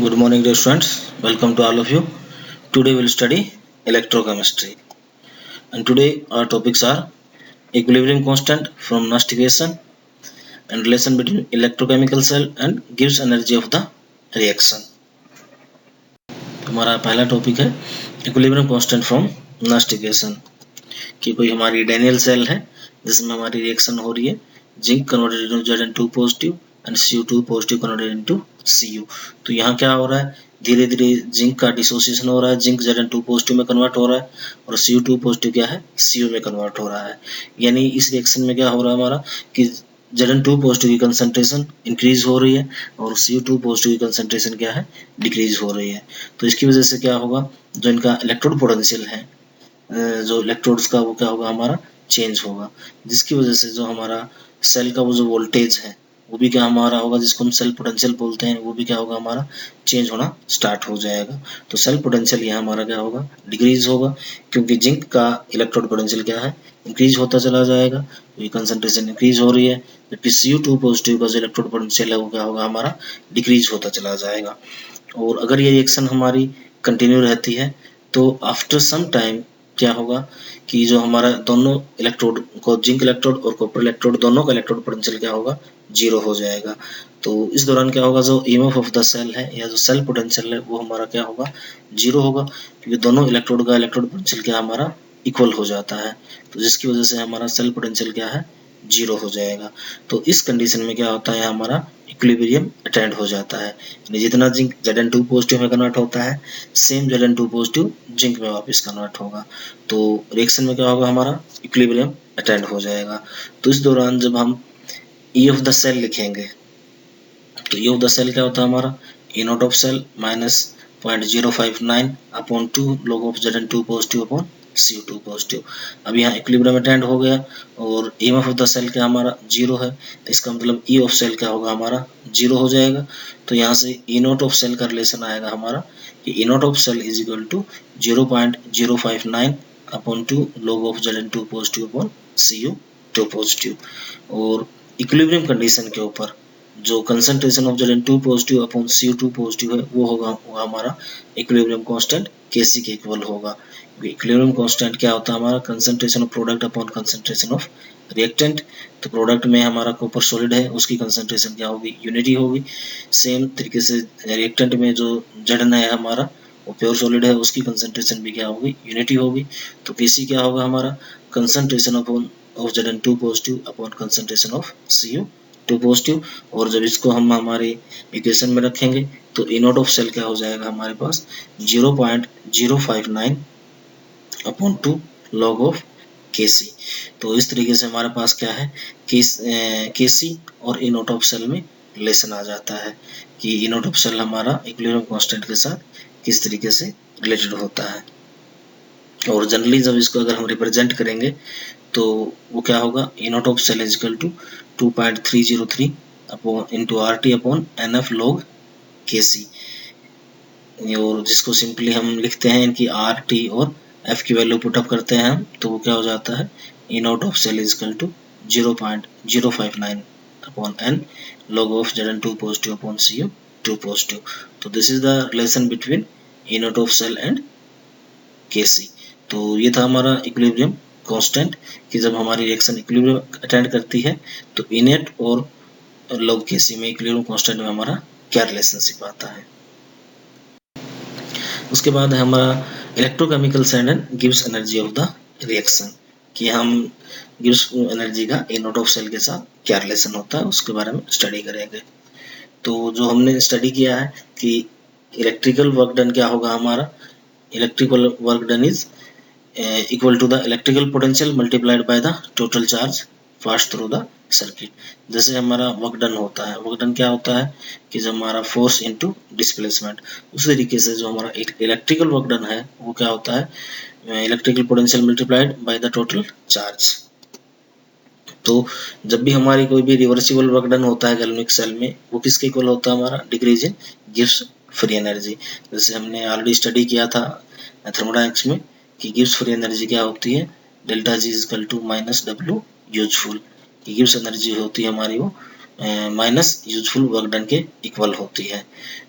Good morning, dear students. Welcome to all of you. Today we'll study electrochemistry, and today our topics are equilibrium constant from Nernst equation and relation between electrochemical cell and Gibbs energy of the reaction. हमारा पहला topic है equilibrium constant from Nernst equation कि कोई हमारी Daniel cell है जिसमें हमारी reaction हो रही है zinc converted into Zn2 positive and Cu2 positive converted into Cu। तो यहाँ क्या हो रहा है, धीरे धीरे जिंक का डिसोसिएशन हो रहा है, जिंक Zn2 पॉजिटिव में कन्वर्ट हो रहा है और Cu2 पॉजिटिव क्या है, Cu में कन्वर्ट हो रहा है। यानी इस रिएक्शन में क्या हो रहा है हमारा कि Zn2 पॉजिटिव की कंसंट्रेशन इंक्रीज हो रही है और Cu2 पॉजिटिव की कंसंट्रेशन क्या है, डिक्रीज हो रही है। तो इसकी वजह से क्या होगा, जो इनका इलेक्ट्रोड पोटेंशियल है, जो इलेक्ट्रोड्स का वो क्या होगा हमारा चेंज होगा, जिसकी वजह से जो हमारा सेल का वो जो वोल्टेज है वो भी क्या हमारा होगा, जिसको हम सेल पोटेंशियल बोलते हैं, वो भी क्या होगा हमारा चेंज होना स्टार्ट हो जाएगा। तो सेल पोटेंशियल यहाँ हमारा क्या होगा, डिक्रीज होगा, क्योंकि जिंक का इलेक्ट्रोड पोटेंशियल क्या है, इंक्रीज होता चला जाएगा, ये कंसंट्रेशन इंक्रीज हो रही है, जबकि Cu2 पॉजिटिव का जो इलेक्ट्रोड पोटेंशियल है वो क्या होगा हमारा डिक्रीज होता चला जाएगा। और अगर ये रिएक्शन हमारी कंटिन्यू रहती है तो आफ्टर सम टाइम क्या होगा कि जो हमारा दोनों इलेक्ट्रोड को, जिंक इलेक्ट्रोड और कॉपर इलेक्ट्रोड, दोनों का इलेक्ट्रोड पोटेंशियल क्या होगा, जीरो हो जाएगा। तो इस दौरान क्या होगा, जो ईएमएफ ऑफ द सेल है या जो सेल पोटेंशियल है वो हमारा क्या होगा, जीरो होगा, क्योंकि दोनों इलेक्ट्रोड का इलेक्ट्रोड पोटेंशियल क्या हमारा इक्वल हो जाता है। तो जिसकी वजह से हमारा सेल पोटेंशियल क्या है, जीरो हो जाएगा। तो इस कंडीशन में क्या होता है, हमारा इक्विलिब्रियम अटेंड हो जाता है। यानी जितना जिंक Zn2 पॉजिटिव में कन्वर्ट होता है, सेम Zn2 पॉजिटिव जिंक में वापस कन्वर्ट होगा। तो रिएक्शन में क्या होगा, हमारा इक्विलिब्रियम अटेंड हो जाएगा। तो इस दौरान जब हम E ऑफ द सेल लिखेंगे तो E ऑफ द सेल क्या होता है हमारा, E not of cell minus 0.059 upon 2 log of Zn2 positive upon Cu2 positive. अब यहाँ इक्विलिब्रियम अटेंड हो गया और ईएमएफ ऑफ द सेल क्या हमारा जीरो है, तो इसका मतलब E ऑफ सेल क्या होगा हमारा, जीरो हो जाएगा। तो यहाँ से E नॉट ऑफ सेल का रिलेशन आएगा हमारा कि E not of cell is equal to 0.059 upon 2 log of Zn2 positive upon Cu2 positive. और इक्विलिब्रियम कंडीशन के ऊपर जो concentration of Zn2 positive upon Cu2 positive है वो होगा हमारा इक्विलिब्रियम कांस्टेंट Kc के इक्वल होगा। इक्विलिब्रियम कांस्टेंट क्या होता है हमारा, concentration of product upon concentration of reactant. तो प्रोडक्ट में हमारा कॉपर सॉलिड है, उसकी कंसंट्रेशन क्या होगी, यूनिटी होगी। सेम तरीके से रिएक्टेंट में जो Zn है हमारा, वो प्योर सॉलिड है, उसकी कंसंट्रेशन भी क्या होगी, यूनिटी होगी। तो Kc क्या होगा हमारा, concentration upon of Zn2 positive upon concentration of Cu2 positive. और जब इसको हम हमारे इक्वेशन में रखेंगे तो E नॉट ऑफ सेल क्या हो जाएगा हमारे पास, 0.059 अपॉन 2 log ऑफ Kc। तो इस तरीके से हमारे पास क्या है, Kc और E नॉट ऑफ सेल में रिलेशन आ जाता है कि E नॉट ऑफ सेल हमारा इक्विलिब्रियम कांस्टेंट के साथ किस तरीके से रिलेटेड होता है। और जनरली जब इसको अगर हम रिप्रेजेंट करेंगे तो वो क्या होगा, E not of cell is equal to 2.303 upon into RT upon NF log Kc। और जिसको सिंपली हम लिखते हैं इनकी RT और F की वैल्यू पुटअप करते हैं हम, तो वो क्या हो जाता है, E not of cell is equal to 0.059 upon N log of Zn2 positive upon Cu2 positive. तो this is the relation between E not of cell and Kc। तो ये था हमारा इक्विलिब्रियम कांस्टेंट कि जब हमारी रिएक्शन इक्विलिब्रियम अटेंड करती है तो इनेट और log Kc में इक्विलिब्रियम कांस्टेंट में हमारा क्या रिलेशनशिप आता है। उसके बाद है हमारा electrochemical cell and Gibbs energy of the reaction कि हम गिब्स एनर्जी का E नॉट ऑफ सेल के साथ क्या रिलेशन होता है उसके बारे में स्टडी करेंगे। तो जो हमने स्टडी किया है कि इलेक्ट्रिकल वर्क डन क्या होगा हमारा, electrical work done is equal to the electrical potential multiplied by the total charge pass through the circuit. जैसे हमारा वर्क डन होता है, वर्क डन क्या होता है कि जब हमारा फोर्स इनटू डिस्प्लेसमेंट, उसी तरीके से जो हमारा इलेक्ट्रिकल वर्क डन है वो क्या होता है, electrical potential multiplied by the total charge. तो जब भी हमारी कोई भी रिवर्सिबल वर्क डन होता है गैल्वेनिक सेल में, वो किसके इक्वल होता है हमारा, decrease in Gibbs free energy. जैसे हमने ऑलरेडी स्टडी किया था थर्मोडायनेमिक्स में कि गिब्स फ्री एनर्जी क्या होती है, delta G is equal to minus W useful. Gibbs energy होती है हमारी वो माइनस यूजफुल वर्क डन के इक्वल होती है।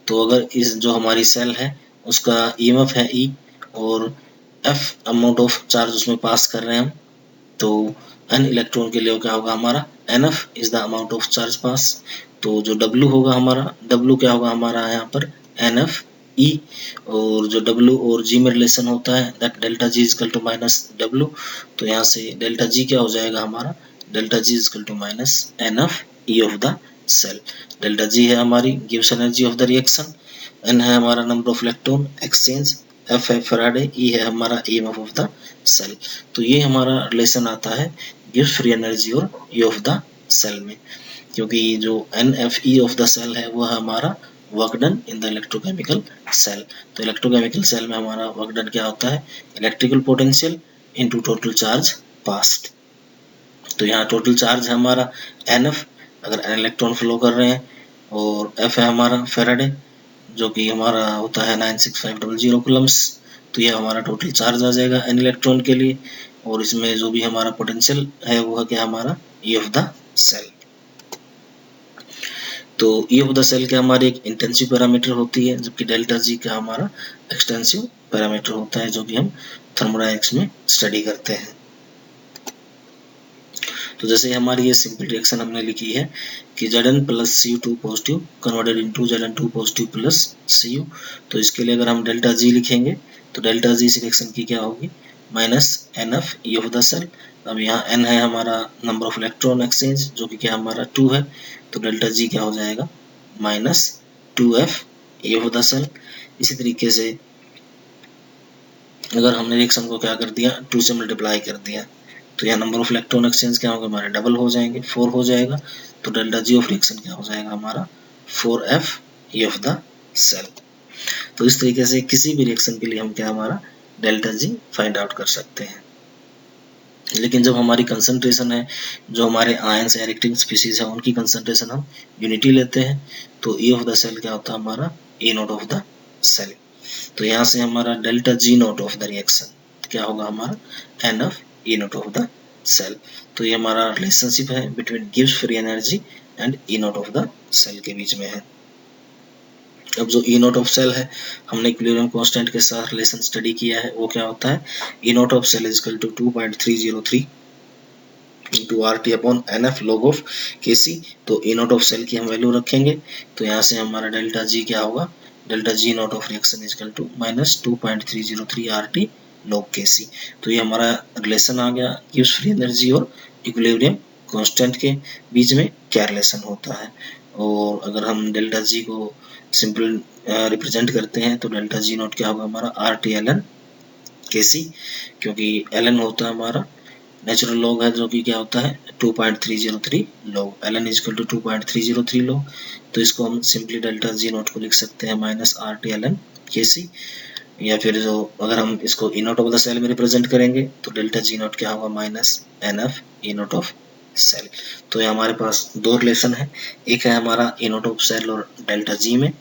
तो अगर इस जो हमारी सेल है उसका ईएमएफ है E और F अमाउंट ऑफ चार्ज उसमें पास कर रहे हैं हम, तो n इलेक्ट्रॉन के लिए क्या होगा हमारा NF is the amount of charge pass. तो जो W होगा हमारा, W क्या होगा हमारा यहाँ पर NF E, और जो W और G में रिलेशन होता है that delta G is equal to minus W। तो यहाँ से डेल्टा G क्या हो जाएगा हमारा, delta G is equal to minus NF E of the cell. Delta G है हमारी गिव्स energy of the reaction, N है हमारा number of electron exchange, F है फैराडे, E है हमारा ईएमएफ ऑफ द सेल। तो ये हमारा रिलेशन आता है गिव्स फ्री एनर्जी और E ऑफ द सेल में, क्योंकि जो NFE ऑफ द सेल है वो है हमारा work done in the electrochemical cell. तो इलेक्ट्रोकेमिकल सेल में हमारा वर्क डन क्या होता है, electrical potential into total charge passed. तो यहाँ टोटल चार्ज है हमारा NF अगर n इलेक्ट्रॉन फ्लो कर रहे हैं, और F है हमारा फैराडे जो कि हमारा होता है 96500 कूलम्स। तो यह हमारा टोटल चार्ज आ जाएगा n इलेक्ट्रॉन के लिए, और इसमें जो भी हमारा पोटेंशियल है वो है क्या हमारा E ऑफ द सेल। तो E ऑफ द सेल क्या हमारी एक इंटेंसिव पैरामीटर होती है, जबकि डेल्टा G का हमारा एक्सटेंसिव पैरामीटर होता है जो कि हम थर्मोडायनेमिक्स में स्टडी करते हैं। तो जैसे हमारी ये सिंपल रिएक्शन हमने लिखी है कि Zn plus Cu2 positive converted into Zn2 positive plus Cu। तो इसके लिए अगर हम डेल्टा G लिखेंगे तो डेल्टा G इस रिएक्शन की क्या होगी, minus NF E of the cell. अब यहाँ N है हमारा नंबर ऑफ इलेक्ट्रॉन एक्सचेंज जो कि क्या हमारा 2 है, तो डेल्टा G क्या हो जाएगा minus 2F E of the cell. इसी तरीके से अगर हमने रिएक्शन को क्या कर दिया 2 से मल्टीप्लाई कर दिया, तो यहाँ नंबर ऑफ इलेक्ट्रॉन एक्सचेंज क्या होगा हमारे डबल हो जाएंगे, 4 हो जाएगा। तो डेल्टा G ऑफ रिएक्शन क्या हो जाएगा हमारा 4F E of the cell. तो इस तरीके से किसी भी रिएक्शन के लिए हम क्या हमारा डेल्टा G फाइंड आउट कर सकते हैं। लेकिन जब हमारी कंसंट्रेशन है, जो हमारे आयंस या रिएक्टिंग स्पीशीज है उनकी कंसंट्रेशन हम यूनिटी लेते हैं, तो E ऑफ द सेल क्या होता है हमारा E not of the cell. तो यहाँ से हमारा delta G not of the reaction क्या होगा हमारा NF E not of the cell. तो ये हमारा रिलेशनशिप है बिटवीन गिव्स free energy and E not of the cell के बीच में है। अब जो E नॉट ऑफ सेल है हमने इक्विलिब्रियम कांस्टेंट के साथ रिलेशन स्टडी किया है, वो क्या होता है E not of cell is equal to 2.303 into RT upon NF log of Kc। तो E नॉट ऑफ सेल की हम वैल्यू रखेंगे, तो यहाँ से हमारा डेल्टा G क्या होगा, delta G not of reaction is equal to minus 2.303 RT log Kc। तो ये हमारा रिलेशन आ गया गिव्स फ्री एनर्जी और इक्विलिब्रियम कांस्टेंट के बीच में क्या रिलेशन होता है। और अगर हम डेल्टा G को सिंपल रिप्रेजेंट करते हैं तो डेल्टा G नॉट क्या होगा हमारा RT ln Kc, क्योंकि ln होता है हमारा नेचुरल लॉग है जो कि क्या होता है 2.303 log, ln is equal to 2.303 log. तो इसको हम सिंपली डेल्टा G नॉट को लिख सकते हैं माइनस RT ln Kc, या फिर जो अगर हम इसको E not of the cell में रिप्रेजेंट करेंगे तो डेल्टा G नॉट क्या होगा minus NF E not of cell. तो ये हमारे पास दो रिलेशन है, एक है हमारा E नॉट ऑफ सेल और डेल्टा G में,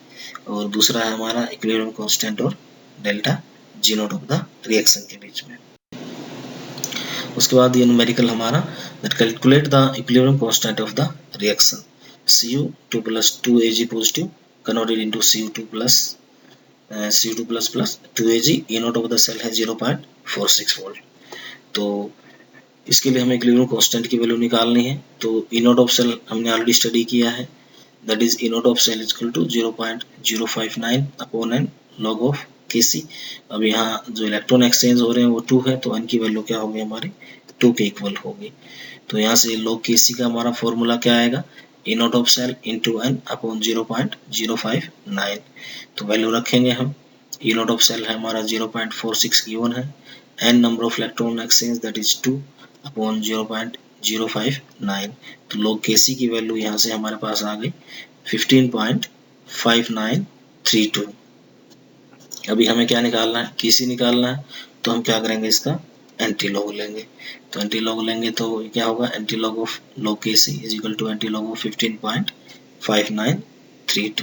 और दूसरा है हमारा इक्विलिब्रियम कांस्टेंट और delta G not of the reaction के बीच में। उसके बाद ये न्यूमेरिकल हमारा that calculate the equilibrium constant of the reaction Cu2 plus 2Ag positive converted into Cu2 plus 2Ag E not of the cell है 0.46 volt. तो इसके लिए हमें इक्विलिब्रियम कांस्टेंट की वैल्यू निकालनी है। तो E नॉट ऑफ सेल हमने ऑलरेडी स्टडी किया है, that is E not of cell is equal to 0.059 upon n log of Kc। अब यहाँ जो इलेक्ट्रॉन एक्सचेंज हो रहे हैं वो 2 है, तो n की वैल्यू क्या होगी हमारी 2 के इक्वल होगी। तो यहाँ से log Kc का हमारा फॉर्मूला क्या आएगा, E not of cell into n upon 0.059। तो वैल्यू रखेंगे हम, E नॉट ऑफ सेल है हमारा 0.46 गिवन है, n number of electron exchange that is 2 upon 0.059। तो log Kc की वैल्यू यहाँ से हमारे पास आ गई 15.5932। अभी हमें क्या निकालना है, Kc निकालना है, तो हम क्या करेंगे इसका एंटी लॉग लेंगे। तो एंटी लॉग लेंगे तो क्या होगा, anti log of log Kc is equal to anti log of 15.5932।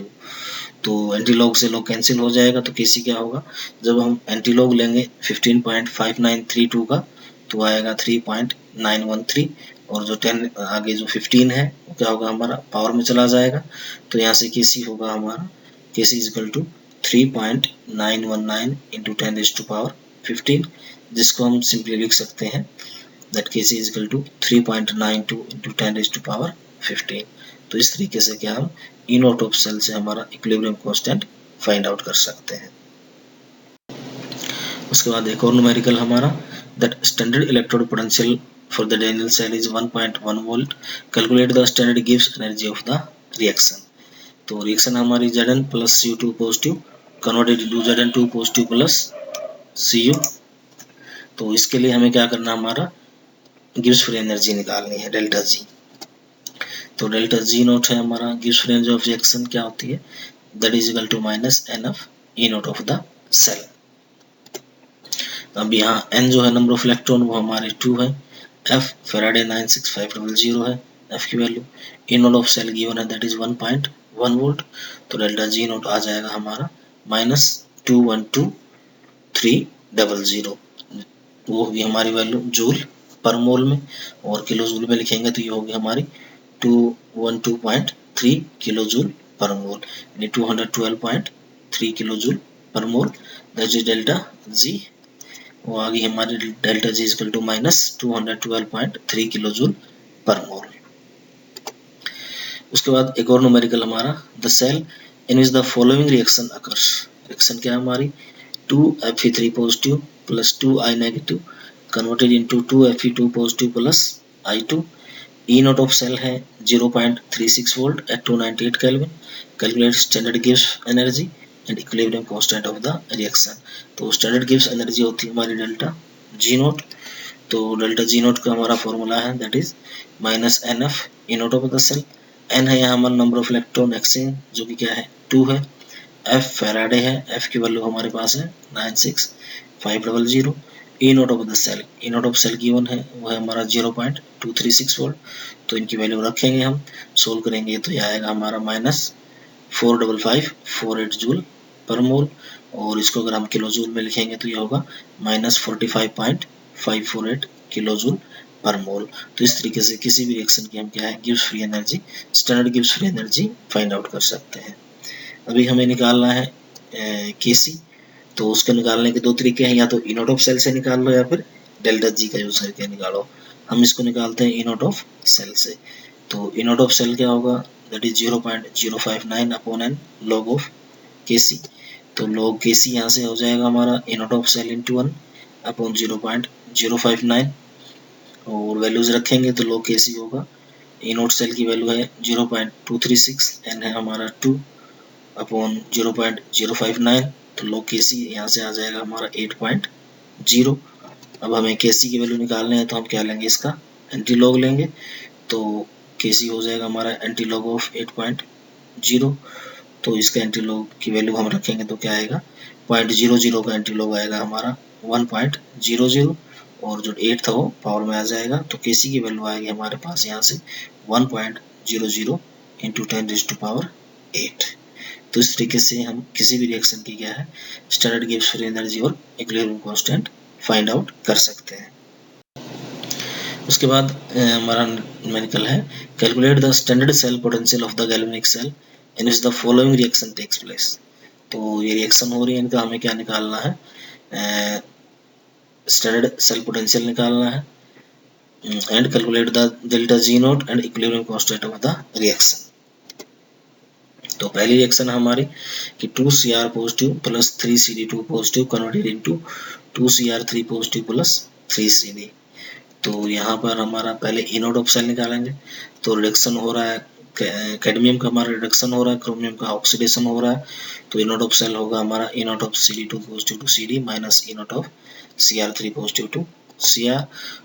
तो एंटी लॉग से लॉग कैंसिल हो जाएगा, तो Kc क्या होगा, जब हम एंटी लॉग लेंगे 15.5932 का तो आएगा 3.913, और जो 10 आगे जो 15 है वो क्या होगा हमारा पावर में चला जाएगा। तो यहाँ से Kc होगा हमारा Kc is equal to 3.919 into 10⁻15, जिसको हम सिंपली लिख सकते हैं that Kc is equal to 3.92 into 10⁻15। तो इस तरीके से क्या हम ई नॉट ऑफ सेल से हमारा इक्विलिब्रियम कांस्टेंट फाइंड आउट कर सकते हैं। उसके बाद एक और न्यूमेरिकल हमारा that standard electrode potential for the Daniell cell is 1.1 volt. Calculate the standard Gibbs energy of the reaction. तो रिएक्शन हमारी Zn plus Cu2 positive converted into Zn2 positive plus Cu। तो इसके लिए हमें क्या करना, हमारा गिब्स फ्री एनर्जी निकालनी है डेल्टा जी। तो डेल्टा जी नोट है हमारा Gibbs free energy of reaction क्या होती है, that is equal to minus N of E note of the cell. अब यहाँ n जो है नंबर ऑफ इलेक्ट्रॉन वो हमारे 2 है, F फैराडे 96500 है F की वैल्यू, E note of cell given है दैट इज 1.1 वोल्ट। तो डेल्टा जी नोट आ जाएगा हमारा माइनस 212300, वो होगी हमारी वैल्यू जूल पर मोल में, और किलो जूल में लिखेंगे तो ये होगी हमारी 212.3 किलो जूल पर मोल, यानी 212.3 kilo joule per mole, that is delta G. वो आ गई हमारी delta G equal to minus 212.3 kilo joule per mole. उसके बाद एक और न्यूमेरिकल हमारा the cell in which the following reaction occurs. Reaction क्या है हमारी 2Fe3 positive plus 2I negative converted into 2Fe2 positive plus I2। E note of cell है 0.36 volt at 298 kelvin. Calculate standard Gibbs energy and equilibrium constant of the reaction. तो standard Gibbs energy होती है हमारी delta G not. तो delta G not का हमारा formula है that is minus N F E note of the cell. N है यहाँ हमारा नंबर ऑफ इलेक्ट्रॉन एक्सचेंज जो कि क्या है 2 है, एफ फैराडे है, एफ की वैल्यू हमारे पास है 96500। E note of the cell, E note of cell given है वो है हमारा 0.236 वोल्ट। तो इनकी वैल्यू रखेंगे, हम सोल्व करेंगे तो ये आएगा हमारा माइनस 45548 जूल पर मोल, और इसको अगर हम किलो जूल में लिखेंगे तो ये होगा minus 45.548 kilo joule per mole. तो इस तरीके से किसी भी रिएक्शन की हम क्या है Gibbs free energy, standard Gibbs free energy find out कर सकते हैं। अभी हमें निकालना है केसी, तो उसको निकालने के दो तरीके हैं, या तो ई नोट ऑफ सेल से निकाल लो या फिर डेल्टा जी का यूज करके निकालो। हम इसको निकालते हैं ई नोट ऑफ सेल से। तो ई नोट ऑफ सेल क्या होगा that is 0.059 upon n log of KC. तो लॉग केसी यहाँ से हो जाएगा हमारा E note of cell into 1 upon 0.059, और वैल्यूज रखेंगे तो लॉग केसी होगा, ई नोट सेल की वैल्यू है 0.236, एन है हमारा 2 अपॉन 0.059, तो लॉग केसी यहाँ से आ जाएगा हमारा 8.0। अब हमें केसी की वैल्यू निकालने हैं तो हम क्या लेंगे, इसका एंटी लॉग लेंगे। तो केसी हो जाएगा हमारा एंटी लॉग ऑफ 8.0, तो इसका एंटी लॉग की वैल्यू हम रखेंगे तो क्या आएगा 0.00 का एंटी लॉग आएगा हमारा 1.00, और जो 8 था वो पावर में आ जाएगा। तो केसी की वैल्यू आएगी हमारे पास यहाँ से 1.00 इंटू 10⁻8। तो इस तरीके से हम किसी भी रिएक्शन की क्या है स्टैंडर्ड गिब्स फ्री एनर्जी और इक्विलिब्रियम कांस्टेंट फाइंड आउट कर सकते हैं। उसके बाद हमारा न्यूमेरिकल है calculate the standard cell potential of the galvanic cell in which the following reaction takes place. तो ये रिएक्शन हो रही है, इनका हमें क्या निकालना है स्टैंडर्ड सेल पोटेंशियल निकालना है and calculate the delta G naught and equilibrium constant of the reaction. तो पहली रिएक्शन हमारी कि 2Cr positive plus 3Cd2 positive converted into 2Cr3 positive plus 3Cd। तो यहाँ पर हमारा पहले ई नोट ऑफ सेल निकालेंगे। तो रिडक्शन हो रहा है, कैडमियम का हमारा रिडक्शन हो रहा है, क्रोमियम का ऑक्सीडेशन हो रहा है। तो ई नोट ऑफ सेल होगा हमारा E note of Cd2 positive to Cd minus E note of Cr3 positive to Cr।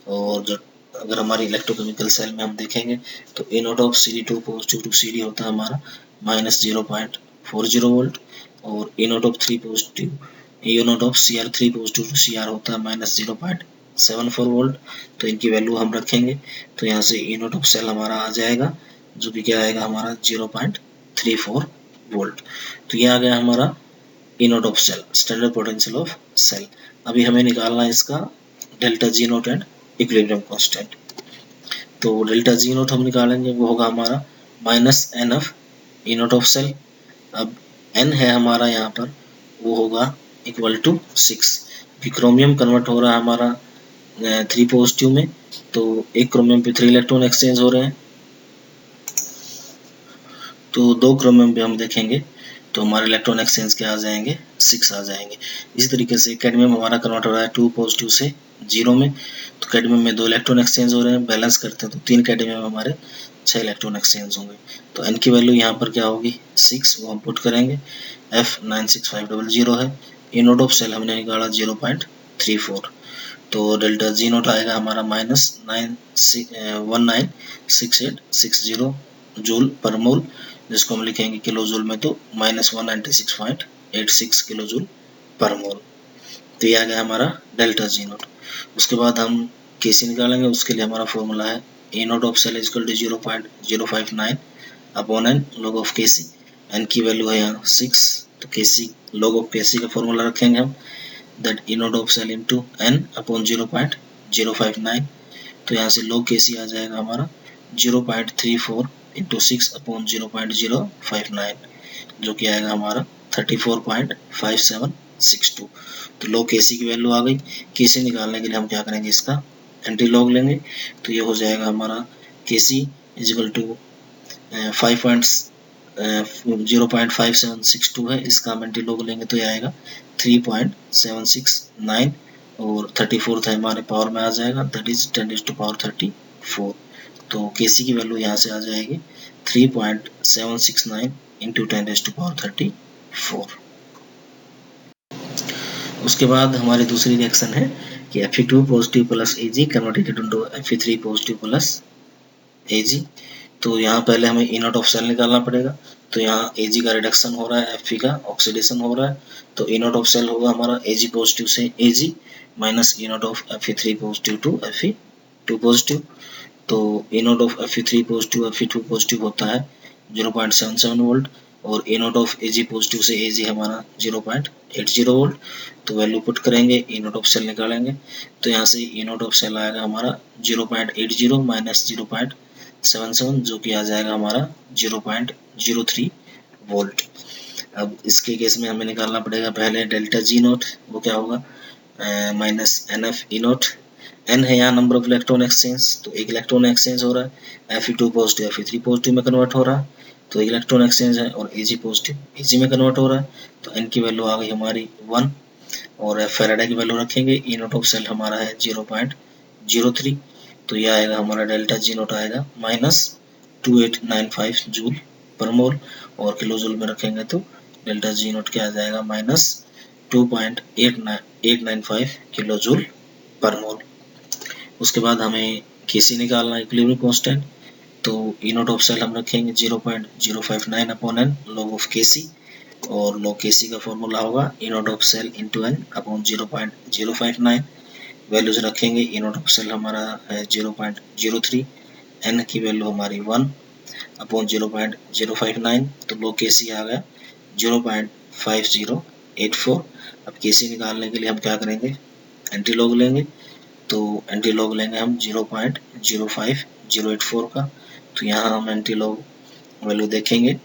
और जो अगर हमारी इलेक्ट्रोकेमिकल सेल में हम देखेंगे तो E note of Cd2 positive to Cd होता है हमारा माइनस 0.40 वोल्ट, और E note of 3 positive E note of Cr3 positive to Cr होता है माइनस 0.74 वोल्ट। तो इनकी वैल्यू हम रखेंगे तो यहाँ से ई नोट ऑफ सेल हमारा आ जाएगा जो कि क्या आएगा हमारा 0.34 वोल्ट। तो ये आ गया हमारा E note of cell standard potential of cell. अभी हमें निकालना है इसका delta G naught and equilibrium constant. तो डेल्टा जी नोट हम निकालेंगे, वो होगा हमारा minus N F E note of cell. अब एन है हमारा यहाँ पर, वो होगा इक्वल टू 6, कि क्रोमियम कन्वर्ट हो रहा है हमारा 3 पॉजिटिव में, तो एक क्रोमियम पे 3 इलेक्ट्रॉन एक्सचेंज हो रहे हैं, तो 2 क्रोमियम पे हम देखेंगे तो हमारे इलेक्ट्रॉन एक्सचेंज क्या आ जाएंगे, 6 आ जाएंगे। इसी तरीके से कैडमियम हमारा कन्वर्ट हो रहा है 2 पॉजिटिव से 0 में, तो कैडमियम में 2 इलेक्ट्रॉन एक्सचेंज हो रहे हैं, बैलेंस करते हैं तो 3 कैडमियम हमारे 6 इलेक्ट्रॉन एक्सचेंज होंगे। तो एन की वैल्यू यहाँ पर क्या होगी 6, वो हम पुट करेंगे। F96500 है। ई नोट ऑफ सेल हमने निकाला 0.34, तो डेल्टा जी नोट आएगा हमारा माइनस 196860 जूल पर मोल, जिसको हम लिखेंगे किलो जूल में तो minus 196.86 kilo joule per mole. तो ये आ गया हमारा डेल्टा जी नोट। उसके बाद हम केसी निकालेंगे, उसके लिए हमारा फॉर्मूला है E naught of cell equal to 0.059 upon n log of KC. N की वैल्यू है यहाँ 6, तो केसी लॉग ऑफ केसी का फॉर्मूला रखेंगे हम, that E note of cell into N upon 0.059, तो यहाँ से log केसी आ जाएगा हमारा 0.34 इंटू 6 अपॉन 0.059, जो कि आएगा हमारा 34.5762। तो log केसी की वैल्यू आ गई। केसी निकालने के लिए हम क्या करेंगे, इसका एंटी लॉग लेंगे, तो ये हो जाएगा हमारा केसी इजिकल टू 0.5762 है, इसका हम एंटी लॉग लेंगे तो ये आएगा 3.769 और 34 है हमारे पावर में आ जाएगा, दैट इज 10⁻34। तो केसी की वैल्यू यहाँ से आ जाएगी 3.769 इंटू 10⁻34। उसके बाद हमारी दूसरी रिएक्शन है कि Fe2 positive plus Ag converted into Fe3 positive plus Ag। तो यहाँ पहले हमें ई नोट ऑफ सेल निकालना पड़ेगा, तो यहाँ Ag का रिडक्शन हो रहा है, Fe का ऑक्सीडेशन हो रहा है, तो ई नोट ऑफ सेल होगा हमारा Ag पॉजिटिव से Ag minus E note of Fe3 positive to Fe2 positive. तो E note of Fe3 positive Fe2 positive होता है 0.77 वोल्ट, और E naught of Ag positive से Ag हमारा 0.80 वोल्ट। तो वैल्यू पुट करेंगे, ई नोट ऑफ सेल निकालेंगे, तो यहाँ से ई नोट ऑफ सेल आएगा हमारा 0.80 माइनस 0.77, जो कि आ जाएगा हमारा 0.03 वोल्ट। अब इसके केस में हमें निकालना पड़ेगा पहले डेल्टा जी नोट, वो क्या होगा minus N F E not. N है यहाँ नंबर ऑफ इलेक्ट्रॉन एक्सचेंज, तो एक इलेक्ट्रॉन एक्सचेंज हो रहा है, Fe2 पॉजिटिव Fe3 पॉजिटिव में कन्वर्ट हो रहा है, तो एक इलेक्ट्रॉन एक्सचेंज है, और Ag पॉजिटिव Ag में कन्वर्ट हो रहा है, तो n की वैल्यू आ गई हमारी 1, और फैराडे की वैल्यू रखेंगे। ई नोट ऑफ सेल हमारा है 0.03, तो यह आएगा हमारा डेल्टा जी नोट आएगा माइनस 2895 जूल पर मोल, और किलो जूल में रखेंगे तो डेल्टा जी नोट क्या आ जाएगा minus 2.895 kilo joule per mole. उसके बाद हमें केसी निकालना है, इक्विलिब्रियम कांस्टेंट, तो ई नोट ऑफ सेल हम रखेंगे 0.059 upon n log of KC, और लॉग केसी का फॉर्मूला होगा E note of cell into N upon 0.059। Values रखेंगे, ई नोट ऑफ सेल हमारा है 0.03, एन की वैल्यू हमारी 1 अपॉन 0.059, तो लॉग केसी आ गया 0.5084। अब केसी निकालने के लिए हम क्या करेंगे, एंटी लॉग लेंगे, तो एंटी लॉग लेंगे हम 0.05084 का, तो यहाँ हम एंटी लॉग वैल्यू देखेंगे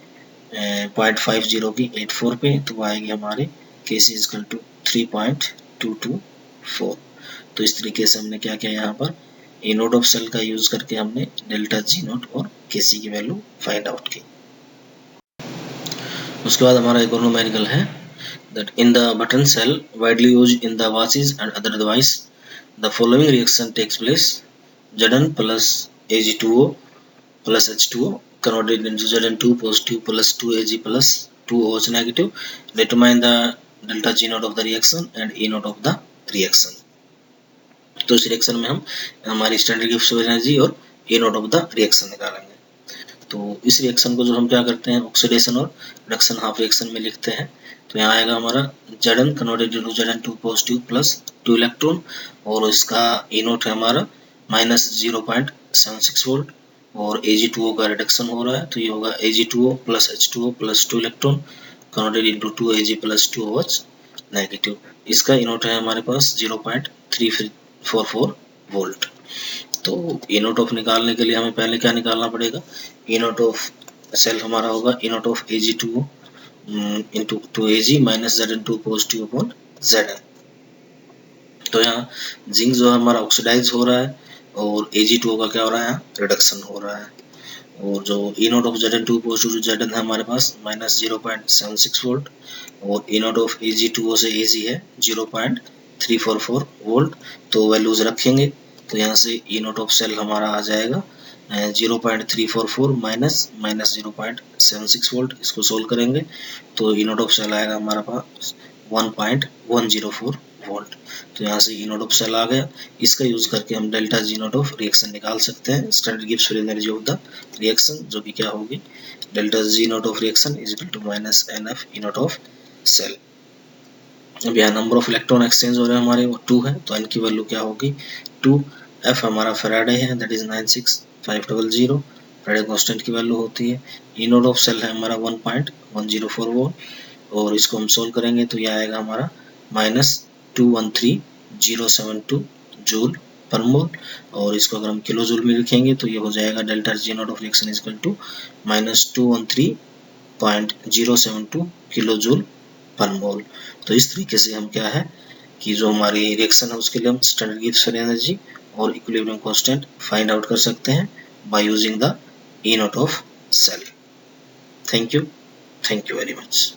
0.50 की 84 पे, तो आएगी हमारे केसी इक्वल टू 3.224। तो इस तरीके से हमने क्या किया, यहाँ पर ए नोट ऑफ सेल का यूज करके हमने डेल्टा जी नोट और केसी की वैल्यू फाइंड आउट की। उसके बाद हमारा एक और न्यूमेरिकल है, that in the button cell widely used in the watches and other device, the following reaction takes place: Zn plus Ag2O plus H2O converted into Zn2 positive plus 2Ag plus 2OH negative. Determine the delta G naught of the reaction and E naught of the reaction. तो इस reaction में हम हमारी standard Gibbs energy और E naught of the reaction निकालेंगे। तो इस reaction को जो हम क्या करते हैं, ऑक्सीडेशन और रिडक्शन हाफ रिएक्शन में लिखते हैं, तो यहाँ आएगा हमारा Zn converted to Zn2 positive plus 2 electron, और इसका E नोट है हमारा माइनस 0.76 वोल्ट, और Ag2O का रिडक्शन हो रहा है, तो ये होगा Ag2O plus H2O plus 2 electron converted into 2Ag plus 2OH negative. इसका E नोट है हमारे पास 0.344 वोल्ट। तो ई नॉट ऑफ निकालने के लिए हमें पहले क्या निकालना पड़ेगा, ई नॉट ऑफ सेल हमारा होगा E not of Ag2 into 2Ag minus Zn2 positive upon Zn। तो यहाँ जिंक जो है हमारा ऑक्सीडाइज हो रहा है और Ag2 का क्या हो रहा है, यहाँ रिडक्शन हो रहा है। और जो E not of Zn2 positive Zn है हमारे पास माइनस 0.76 वोल्ट और ई नॉट ऑफ Ag2 से Ag है 0.344 वोल्ट। तो वैल्यूज रखेंगे तो यहाँ से ई नॉट ऑफ सेल हमारा आ जाएगा 0.344 माइनस 0.76 वोल्ट। इसको सोल्व करेंगे तो ई नॉट ऑफ सेल आएगा हमारा पास 1.104 वोल्ट। तो यहाँ से ई नॉट ऑफ सेल आ गया। इसका यूज करके हम delta G not of reaction निकाल सकते हैं, standard Gibbs free energy of the reaction, जो कि क्या होगी, delta G not of reaction is equal to minus NF E not of cell. अब यहाँ नंबर ऑफ इलेक्ट्रॉन एक्सचेंज हो रहे हैं हमारे वो 2 है, तो n की वैल्यू क्या होगी 2। F हमारा फैराडे है, दैट इज 96500। फैराडे कांस्टेंट की वैल्यू होती है। ई नॉट ऑफ सेल है हमारा 1.104 वोल्ट और इसको हम सोल्व करेंगे तो यह आएगा हमारा माइनस 213072 जूल पर मोल। और इसको अगर हम किलो जूल में लिखेंगे तो ये हो जाएगा delta G not of reaction is equal to minus 213.072 kilo joule per mole. तो इस तरीके से हम क्या है कि जो हमारी रिएक्शन है उसके लिए हम स्टैंडर्ड गिब्स फ्री एनर्जी और इक्विलिब्रियम कांस्टेंट फाइंड आउट कर सकते हैं by using the E not of cell. Thank you very much.